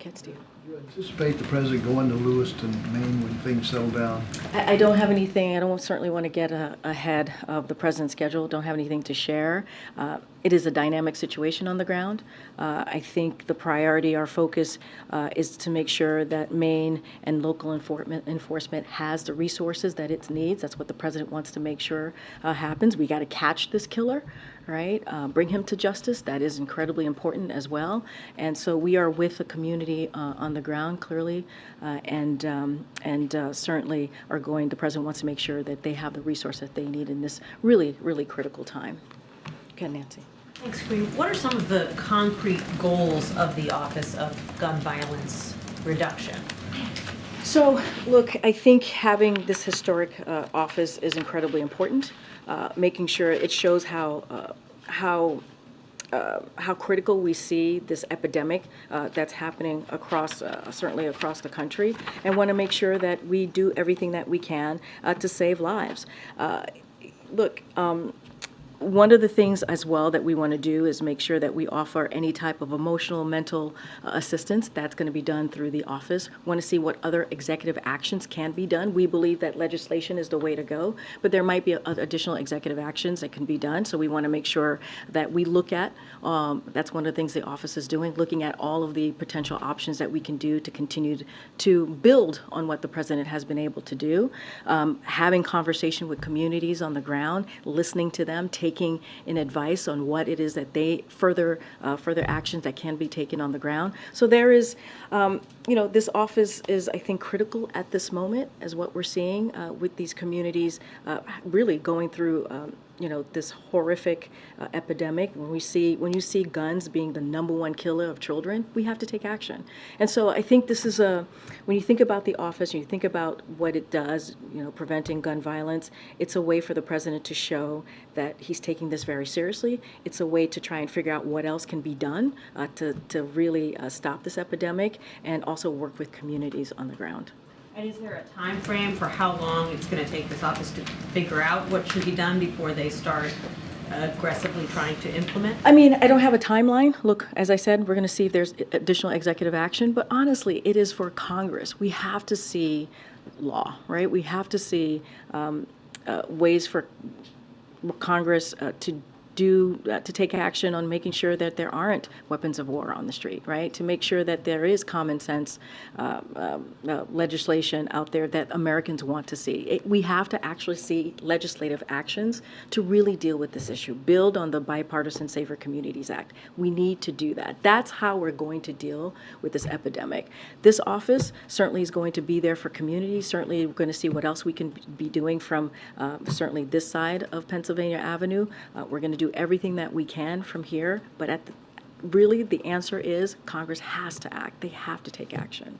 Cat Steve. Do you anticipate the president going to Lewiston, Maine when things settle down? I don't have anything. I don't certainly want to get ahead of the president's schedule. Don't have anything to share. It is a dynamic situation on the ground. I think the priority, our focus, is to make sure that Maine and local enforcement has the resources that it needs. That's what the president wants to make sure happens. We got to catch this killer, right? Bring him to justice. That is incredibly important as well. And so we are with the community on the ground, clearly, and certainly are going. The president wants to make sure that they have the resources that they need in this really, really critical time. Okay, Nancy. Thanks, Karine. What are some of the concrete goals of the Office of Gun Violence Reduction? So, look, I think having this historic office is incredibly important. Making sure it shows how critical we see this epidemic that's happening across, certainly across the country, and want to make sure that we do everything that we can to save lives. Look, one of the things as well that we want to do is make sure that we offer any type of emotional, mental assistance. That's going to be done through the office. Want to see what other executive actions can be done. We believe that legislation is the way to go, but there might be additional executive actions that can be done. So we want to make sure that we look at, that's one of the things the office is doing, looking at all of the potential options that we can do to continue to build on what the president has been able to do. Having conversation with communities on the ground, listening to them, taking in advice on what it is that they further actions that can be taken on the ground. So there is, this office is, I think, critical at this moment, as what we're seeing with these communities really going through this horrific epidemic. When you see guns being the #1 killer of children, we have to take action. And so I think this is when you think about the office, and you think about what it does, preventing gun violence, it's a way for the president to show that he's taking this very seriously. It's a way to try and figure out what else can be done to really stop this epidemic, and also work with communities on the ground. And is there a time frame for how long it's going to take this office to figure out what should be done before they start aggressively trying to implement? I mean, I don't have a timeline. Look, as I said, we're going to see if there's additional executive action, but honestly, it is for Congress. We have to see law, right? We have to see ways for Congress to take action on making sure that there aren't weapons of war on the street, right? To make sure that there is common sense legislation out there that Americans want to see. We have to actually see legislative actions to really deal with this issue. Build on the Bipartisan Safer Communities Act. We need to do that. That's how we're going to deal with this epidemic. This office certainly is going to be there for communities. Certainly we're going to see what else we can be doing from certainly this side of Pennsylvania Avenue. We're going to do everything that we can from here, but really the answer is Congress has to act. They have to take action.